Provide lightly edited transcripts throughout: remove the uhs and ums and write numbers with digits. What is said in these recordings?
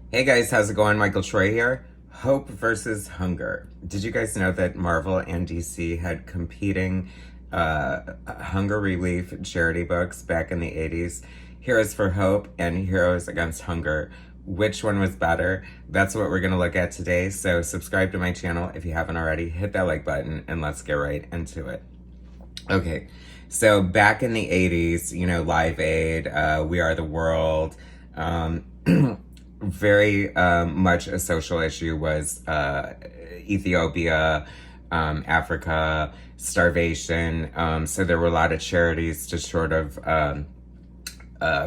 Hey guys, how's it going? Michael Troy here. Hope versus Hunger. Did you guys know that Marvel and DC had competing hunger relief charity books back in the 80s? Heroes for Hope and Heroes Against Hunger. Which one was better? That's what we're going to look at today. So subscribe to my channel if you haven't already. Hit that like button and let's get right into it. Okay, so back in the 80s, Live Aid, We Are the World, very much a social issue was Ethiopia, Africa, starvation. So there were a lot of charities to sort of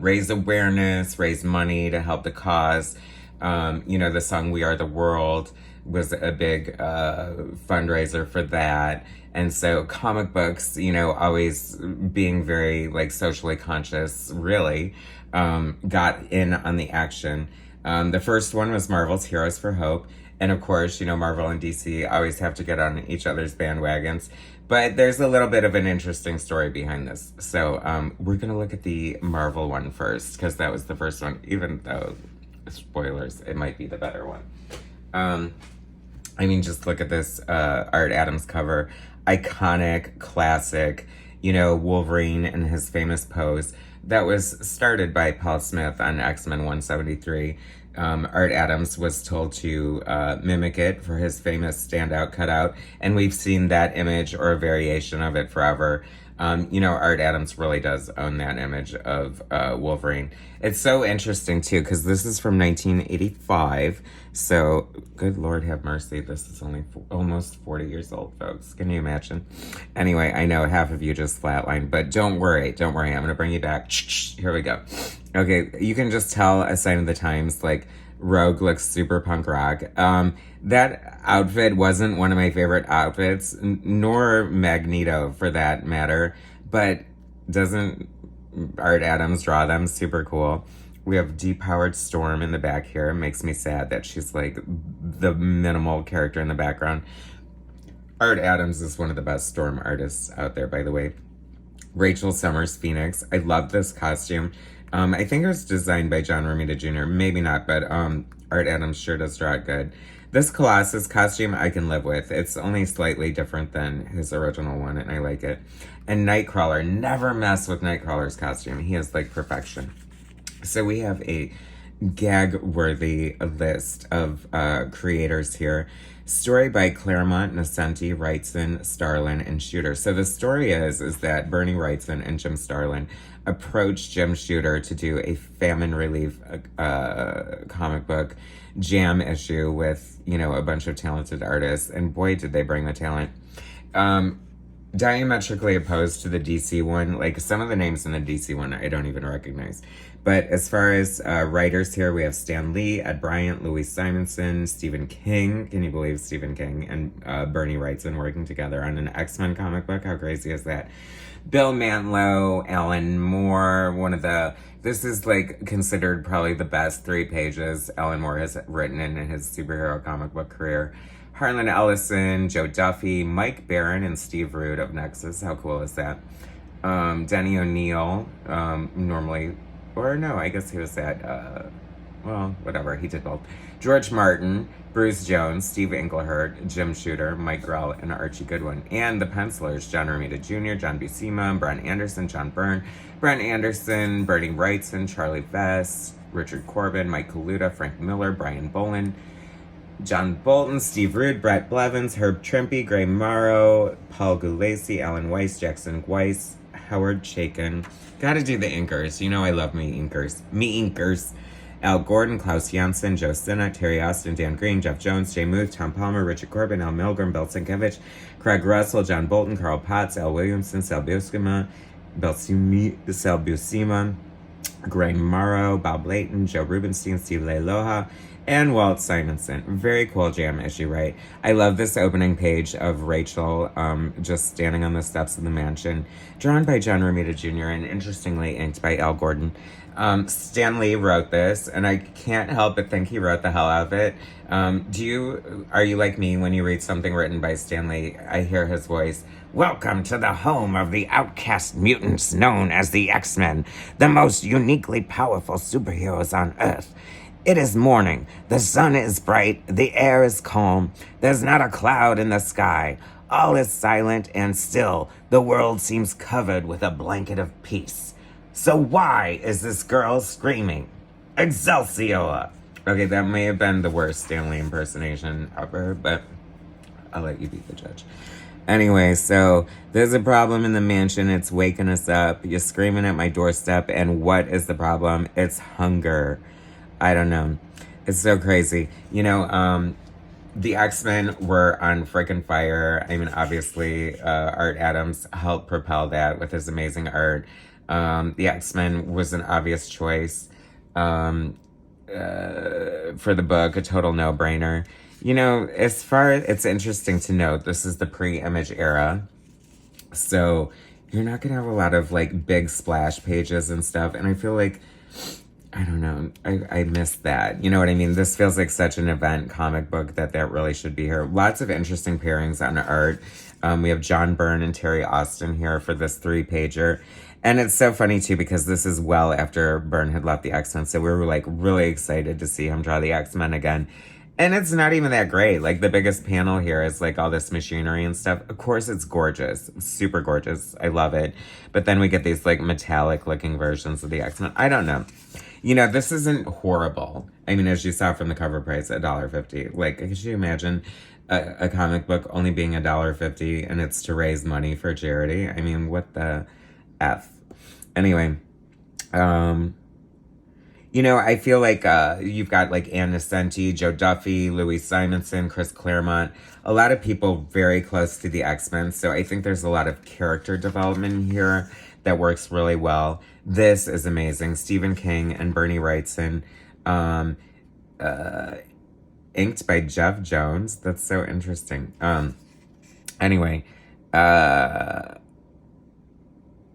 raise awareness, raise money to help the cause. The song We Are the World was a big fundraiser for that. And so comic books, always being very like socially conscious, really, got in on the action. The first one was Marvel's Heroes for Hope. And of course, Marvel and DC always have to get on each other's bandwagons. But there's a little bit of an interesting story behind this. So we're going to look at the Marvel one first, because that was the first one, even though, spoilers, it might be the better one. Just look at this Art Adams cover. Iconic, classic, Wolverine and his famous pose. That was started by Paul Smith on X-Men 173. Art Adams was told to mimic it for his famous standout cutout, and we've seen that image or a variation of it forever. Art Adams really does own that image of Wolverine. It's so interesting, too, because this is from 1985, so good Lord have mercy, this is only almost 40 years old, folks. Can you imagine? Anyway, I know half of you just flatlined, but don't worry, I'm going to bring you back. Here we go. Okay, you can just tell a sign of the times, like, Rogue looks super punk rock. That outfit wasn't one of my favorite outfits, nor Magneto for that matter, but doesn't Art Adams draw them? Super cool. We have depowered Storm in the back here. It makes me sad that she's like the minimal character in the background. Art Adams is one of the best Storm artists out there, by the way. Rachel Summers Phoenix. I love this costume. I think it was designed by John Romita Jr. Maybe not, but Art Adams sure does draw it good. This Colossus costume I can live with. It's only slightly different than his original one, and I like it. And Nightcrawler. Never mess with Nightcrawler's costume. He is like perfection. So we have a gag-worthy list of creators here. Story by Claremont, Nocenti, Wrightson, Starlin, and Shooter. So the story is that Bernie Wrightson and Jim Starlin approached Jim Shooter to do a famine relief comic book jam issue with, a bunch of talented artists. And boy, did they bring the talent. Diametrically opposed to the DC one. Like, some of the names in the DC one I don't even recognize. But as far as writers here, we have Stan Lee, Ed Bryant, Louis Simonson, Stephen King. Can you believe Stephen King and Bernie Wrightson working together on an X-Men comic book? How crazy is that? Bill Mantlo, Alan Moore, this is like considered probably the best 3 pages Alan Moore has written in his superhero comic book career. Harlan Ellison, Joe Duffy, Mike Barron, and Steve Rude of Nexus. How cool is that? Denny O'Neil, normally, or no, I guess he was at, whatever, he did both. George Martin, Bruce Jones, Steve Englehart, Jim Shooter, Mike Grell, and Archie Goodwin. And the pencilers, John Romita Jr., John Buscema, Brent Anderson, John Byrne, Brent Anderson, Bernie Wrightson, Charlie Vest, Richard Corbin, Mike Kaluta, Frank Miller, Brian Bolin, John Bolton, Steve Rude, Brett Blevins, Herb Trimpe, Gray Morrow, Paul Gulacy, Alan Weiss, Jackson Weiss, Howard Chaykin. Gotta do the inkers. I love me inkers. Al Gordon, Klaus Janson, Joe Sinnott, Terry Austin, Dan Green, Jeff Jones, Jay Muth, Tom Palmer, Richard Corbin, Al Milgram, Bill Sienkiewicz, Craig Russell, John Bolton, Carl Potts, Al Williamson, Sal Buscema, Greg Morrow, Bob Layton, Joe Rubenstein, Steve Leiloha, and Walt Simonson. Very cool jam issue, right? I love this opening page of Rachel just standing on the steps of the mansion, drawn by John Romita Jr. and interestingly inked by Al Gordon. Stan Lee wrote this, and I can't help but think he wrote the hell out of it. Are you like me when you read something written by Stan Lee? I hear his voice. Welcome to the home of the outcast mutants known as the X-Men, the most uniquely powerful superheroes on Earth. It is morning. The sun is bright. The air is calm. There's not a cloud in the sky. All is silent and still. The world seems covered with a blanket of peace. So why is this girl screaming? Excelsior! Okay, that may have been the worst Stanley impersonation ever, but I'll let you be the judge. Anyway, so there's a problem in the mansion. It's waking us up. You're screaming at my doorstep. And what is the problem? It's hunger. I don't know. It's so crazy. The X-Men were on freaking fire. I mean, obviously, Art Adams helped propel that with his amazing art. The X-Men was an obvious choice for the book, a total no-brainer. It's interesting to note, this is the pre-Image era. So you're not going to have a lot of, big splash pages and stuff. And I feel like, I don't know, I missed that. You know what I mean? This feels like such an event comic book that really should be here. Lots of interesting pairings on art. We have John Byrne and Terry Austin here for this 3-pager. And it's so funny, too, because this is well after Byrne had left the X-Men. So we were, really excited to see him draw the X-Men again. And it's not even that great. The biggest panel here is, all this machinery and stuff. Of course, it's gorgeous. Super gorgeous. I love it. But then we get these, metallic-looking versions of the X-Men. I don't know. This isn't horrible. I mean, as you saw from the cover price, $1.50. Could you imagine a comic book only being $1.50 and it's to raise money for charity? I mean, what the F? Anyway, I feel like you've got Ann Nesenti, Joe Duffy, Louis Simonson, Chris Claremont, a lot of people very close to the X-Men. So I think there's a lot of character development here that works really well. This is amazing. Stephen King and Bernie Wrightson, inked by Jeff Jones. That's so interesting.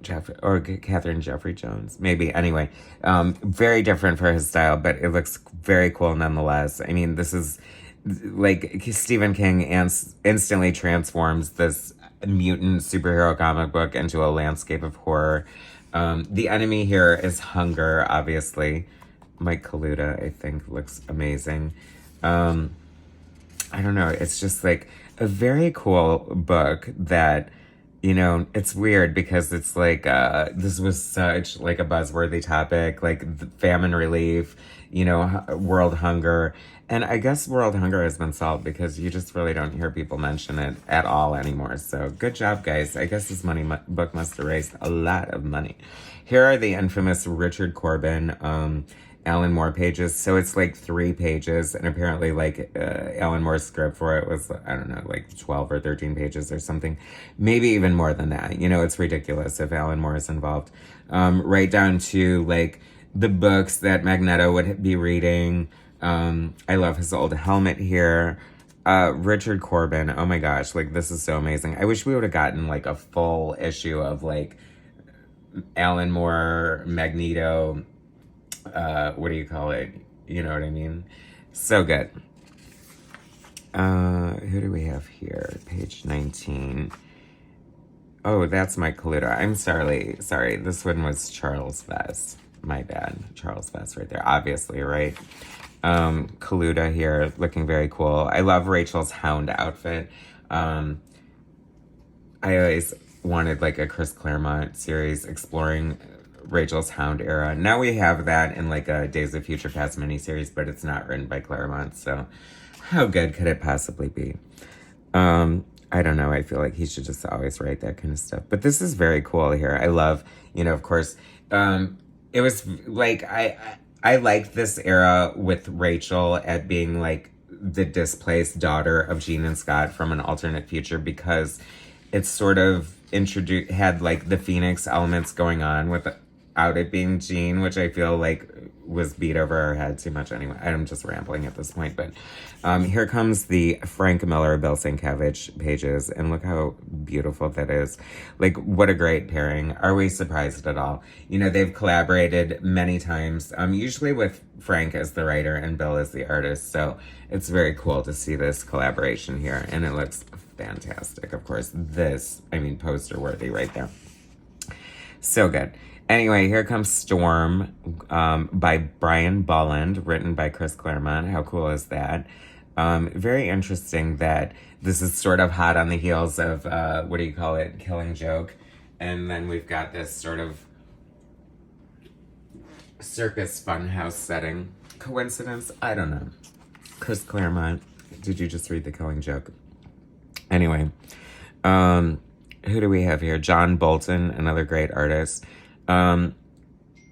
Catherine Jeffrey Jones, maybe. Anyway, very different for his style, but it looks very cool nonetheless. I mean, this is Stephen King instantly transforms this mutant superhero comic book into a landscape of horror. The enemy here is hunger, obviously. Mike Kaluta, I think, looks amazing. I don't know. It's just a very cool book that, it's weird because it's this was such a buzzworthy topic, the famine relief, world hunger. And I guess world hunger has been solved because you just really don't hear people mention it at all anymore. So good job, guys. I guess this book must have raised a lot of money. Here are the infamous Richard Corbin, Alan Moore pages. So it's 3 pages, and apparently Alan Moore's script for it was, I don't know, 12 or 13 pages or something. Maybe even more than that. It's ridiculous if Alan Moore is involved. Right down to the books that Magneto would be reading. I love his old helmet here. Richard Corbin, oh my gosh, this is so amazing. I wish we would have gotten a full issue of Alan Moore, Magneto, what do you call it? You know what I mean? So good. Who do we have here? Page 19. Oh, that's Mike Kaluta. I'm sorry. This one was Charles Vess. My bad. Charles Vess right there. Obviously, right? Kaluta here, looking very cool. I love Rachel's Hound outfit. I always wanted a Chris Claremont series exploring Rachel's Hound era. Now we have that in a Days of Future Past miniseries, but it's not written by Claremont, so how good could it possibly be? I don't know. I feel like he should just always write that kind of stuff. But this is very cool here. I love, of course, it was I liked this era with Rachel at being the displaced daughter of Jean and Scott from an alternate future, because it's sort of had the Phoenix elements going on without it being Jean, which I feel was beat over our head too much anyway. I'm just rambling at this point, but here comes the Frank Miller, Bill Sienkiewicz pages, and look how beautiful that is. What a great pairing. Are we surprised at all? They've collaborated many times, usually with Frank as the writer and Bill as the artist, so it's very cool to see this collaboration here, and it looks fantastic. Of course, this, poster worthy right there. So good. Anyway, here comes Storm by Brian Bolland, written by Chris Claremont. How cool is that? Very interesting that this is sort of hot on the heels of, what do you call it, Killing Joke. And then we've got this sort of circus funhouse setting. Coincidence? I don't know. Chris Claremont. Did you just read The Killing Joke? Anyway, who do we have here? John Bolton, another great artist.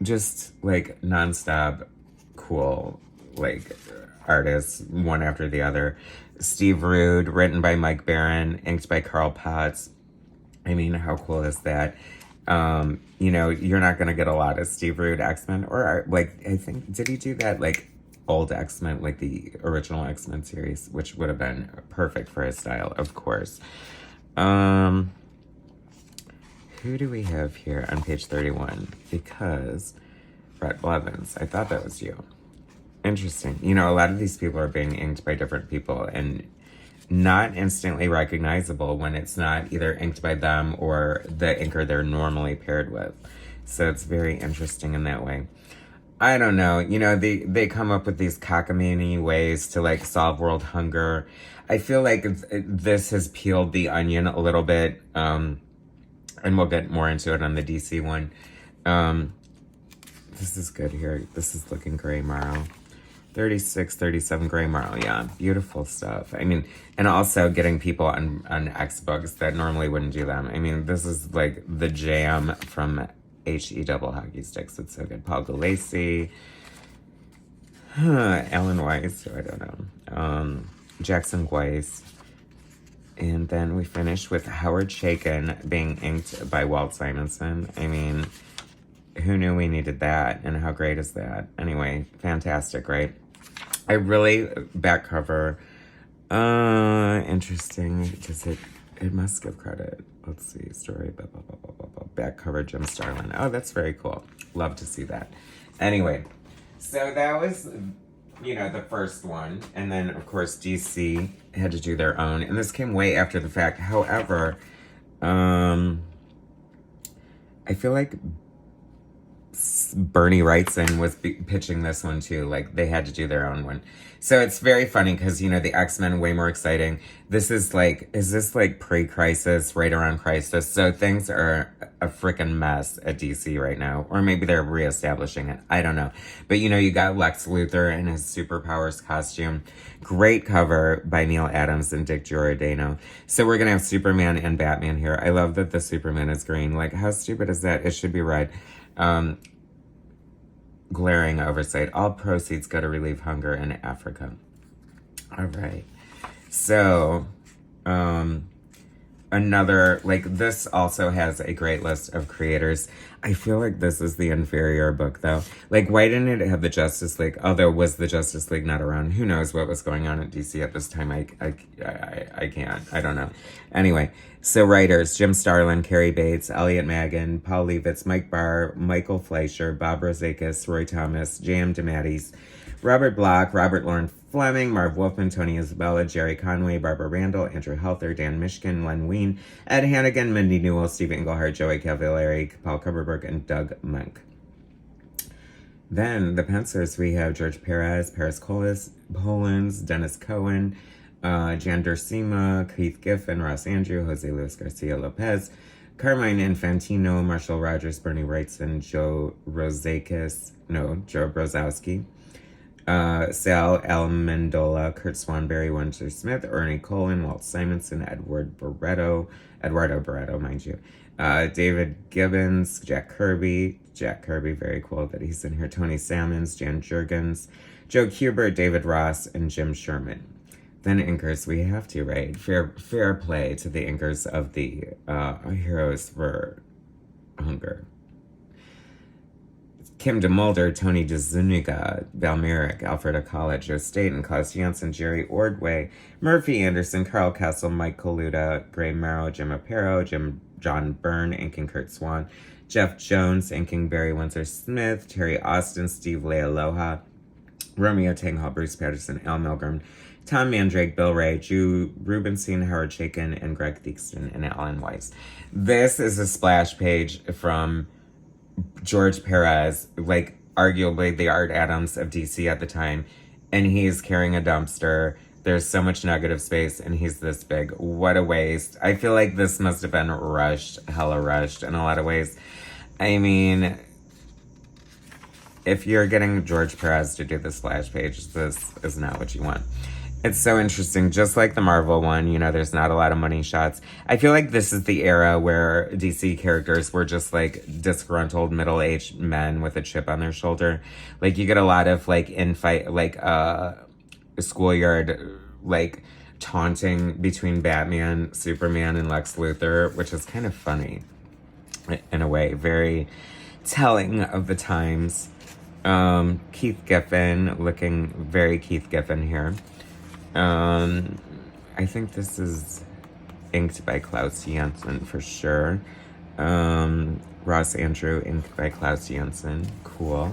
Just like nonstop cool, like artists, one after the other. Steve Rude, written by Mike Barron, inked by Carl Potts. I mean, how cool is that? You know, you're not going to get a lot of Steve Rude X-Men, or like, I think, did he do that, like, old X-Men, like the original X-Men series, which would have been perfect for his style, of course. Who do we have here on page 31? Because Brett Blevins, I thought that was you. Interesting. You know, a lot of these people are being inked by different people and not instantly recognizable when it's not either inked by them or the inker they're normally paired with. So it's very interesting in that way. I don't know. You know, they come up with these cockamamie ways to, like, solve world hunger. I feel like this has peeled the onion a little bit. And we'll get more into it on the DC one. This is good here. This is looking gray marrow. 36, 37 gray marrow. Yeah, beautiful stuff. I mean, and also getting people on X books that normally wouldn't do them. I mean, this is like the jam from HE Double Hockey Sticks. It's so good. Paul Gulacy. Alan Weiss. I don't know. Jackson Weiss. And then we finish with Howard Chaykin being inked by Walt Simonson. I mean, who knew we needed that? And how great is that? Anyway, fantastic, right? I really, back cover, interesting, because it must give credit. Let's see, story, blah, blah, blah, blah, blah, blah. Back cover, Jim Starlin. Oh, that's very cool. Love to see that. Anyway, so that was, you know, the first one. And then, of course, DC had to do their own. And this came way after the fact. However, I feel like Bernie Wrightson was pitching this one too. Like, they had to do their own one. So it's very funny because, you know, the X-Men way more exciting. This is like, is this like pre-crisis, right around crisis? So things are a freaking mess at DC right now. Or maybe they're reestablishing it. I don't know. But, you know, you got Lex Luthor in his superpowers costume. Great cover by Neil Adams and Dick Giordano. So we're going to have Superman and Batman here. I love that the Superman is green. Like, how stupid is that? It should be red. Glaring oversight. All proceeds go to relieve hunger in Africa. All right. So, another, like, this also has a great list of creators. I feel like this is the inferior book, though. Like, why didn't it have the Justice League? Although, was the Justice League not around? Who knows what was going on at DC at this time? I can't. I don't know. Anyway, so writers, Jim Starlin, Carrie Bates, Elliot Magan, Paul Levitz, Mike Barr, Michael Fleischer, Bob Rozakis, Roy Thomas, J.M. DeMatteis, Robert Block, Robert Lauren Fleming, Marv Wolfman, Tony Isabella, Jerry Conway, Barbara Randall, Andrew Helther, Dan Mishkin, Len Wein, Ed Hannigan, Mindy Newell, Steve Englehart, Joey Cavallari, Paul Kuberberg, and Doug Monk. Then the pencilers, we have George Perez, Paris Collins, Dennis Cohen, Jan Dursema, Keith Giffen, Ross Andrew, Jose Luis Garcia Lopez, Carmine Infantino, Marshall Rogers, Bernie Wrightson, Joe Brozowski, Sal Almendola, Kurt Swanberry, Winter Smith, Ernie Colin, Walt Simonson, Eduardo Barreto, mind you, David Gibbons, Jack Kirby, very cool that he's in here, Tony Salmons, Jan Jurgens, Joe Kubert, David Ross, and Jim Sherman. Then inkers, we have to, right? Fair play to the inkers of the Heroes for Hunger. Kim DeMulder, Tony DeZuniga, Val Merrick, Alfreda College, Joe Staten, Klaus Janssen, Jerry Ordway, Murphy Anderson, Carl Kessel, Mike Coluda, Gray Marrow, Jim Aparo, John Byrne, inking Kurt Swan, Jeff Jones, inking Barry Windsor Smith, Terry Austin, Steve Lealoha, Romeo Tanghall, Bruce Patterson, Al Milgrom, Tom Mandrake, Bill Ray, Drew Rubenstein, Howard Chaykin, and Greg Theakston, and Alan Weiss. This is a splash page from George Perez, like arguably the Art Adams of DC at the time, and he's carrying a dumpster. There's so much negative space, and he's this big. What a waste. I feel like this must have been rushed, hella rushed in a lot of ways. I mean, if you're getting George Perez to do the splash page, this is not what you want. It's so interesting. Just like the Marvel one, you know, there's not a lot of money shots. I feel like this is the era where DC characters were just like disgruntled middle-aged men with a chip on their shoulder. Like you get a lot of like schoolyard like taunting between Batman, Superman, and Lex Luthor, which is kind of funny in a way. Very telling of the times. Keith Giffen, looking very Keith Giffen here. I think this is inked by Klaus Janson for sure. Ross Andrew, inked by Klaus Janson. Cool.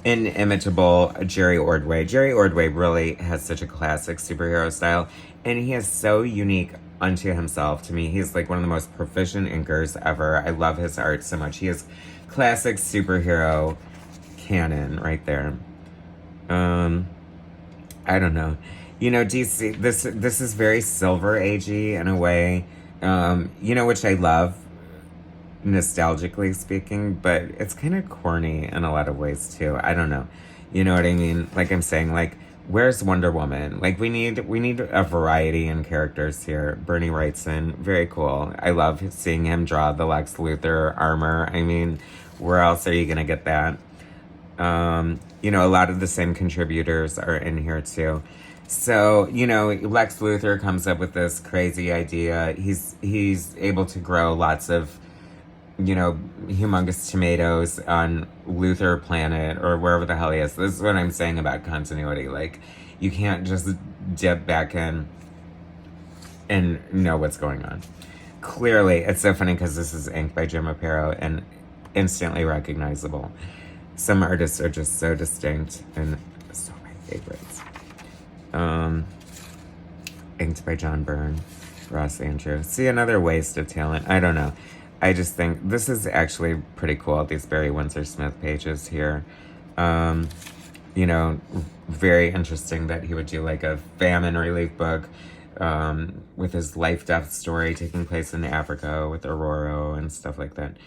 Inimitable Jerry Ordway. Jerry Ordway really has such a classic superhero style, and he is so unique unto himself. To me, he's like one of the most proficient inkers ever. I love his art so much. He is classic superhero canon right there. I don't know. You know, DC, this is very Silver Agey in a way, you know, which I love, nostalgically speaking, but it's kind of corny in a lot of ways too. I don't know. You know what I mean? Like I'm saying, like, where's Wonder Woman? Like we need a variety in characters here. Bernie Wrightson, very cool. I love seeing him draw the Lex Luthor armor. I mean, where else are you gonna get that? You know, a lot of the same contributors are in here too. So, you know, Lex Luthor comes up with this crazy idea. He's able to grow lots of, you know, humongous tomatoes on Luthor Planet or wherever the hell he is. This is what I'm saying about continuity. Like, you can't just dip back in and know what's going on. Clearly, it's so funny because this is inked by Jim Aparo and instantly recognizable. Some artists are just so distinct and so my favorites. Inked by John Byrne, Ross Andrew. See, another waste of talent. I don't know. I just think this is actually pretty cool, these Barry Windsor Smith pages here. You know, very interesting that he would do like a famine relief book with his life-death story taking place in Africa with Aurora and stuff like that.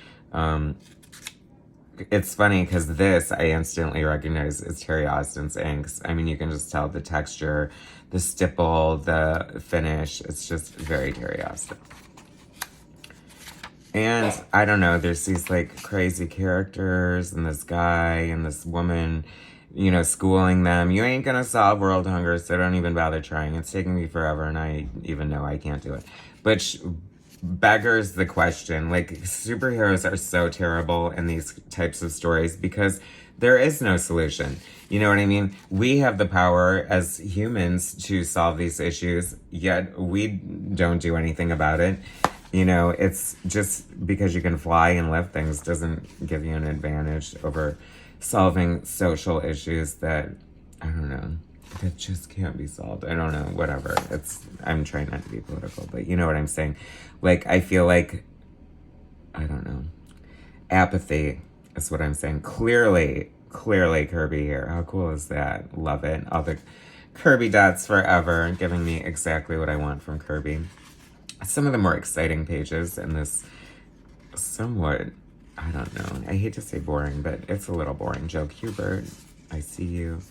It's funny because this I instantly recognize as Terry Austin's inks. I mean, you can just tell the texture, the stipple, the finish. It's just very Terry Austin. And I don't know, there's these like crazy characters and this guy and this woman, you know, schooling them. You ain't gonna solve world hunger, so don't even bother trying. It's taking me forever and I even know I can't do it. But beggars the question. Like, superheroes are so terrible in these types of stories because there is no solution. You know what I mean? We have the power as humans to solve these issues, yet we don't do anything about it. You know, it's just because you can fly and lift things doesn't give you an advantage over solving social issues that, I don't know, that just can't be solved. I don't know, whatever. I'm trying not to be political, but you know what I'm saying. Like, I feel like, I don't know, apathy is what I'm saying. Clearly Kirby here. How cool is that? Love it. All the Kirby dots forever, giving me exactly what I want from Kirby. Some of the more exciting pages in this somewhat, I don't know, I hate to say boring, but it's a little boring. Joe Kubert, I see you.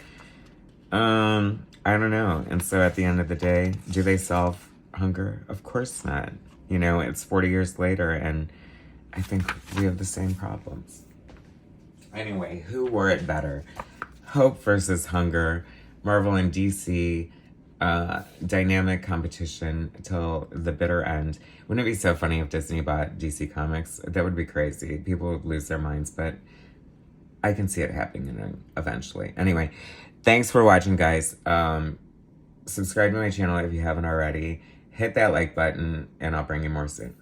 I don't know. And so at the end of the day, do they solve hunger? Of course not. You know, it's 40 years later and I think we have the same problems. Anyway, who wore it better? Hope versus hunger. Marvel and DC, dynamic competition till the bitter end. Wouldn't it be so funny if Disney bought DC Comics? That would be crazy. People would lose their minds, but I can see it happening eventually. Anyway, thanks for watching, guys. Subscribe to my channel if you haven't already. Hit that like button, and I'll bring you more soon.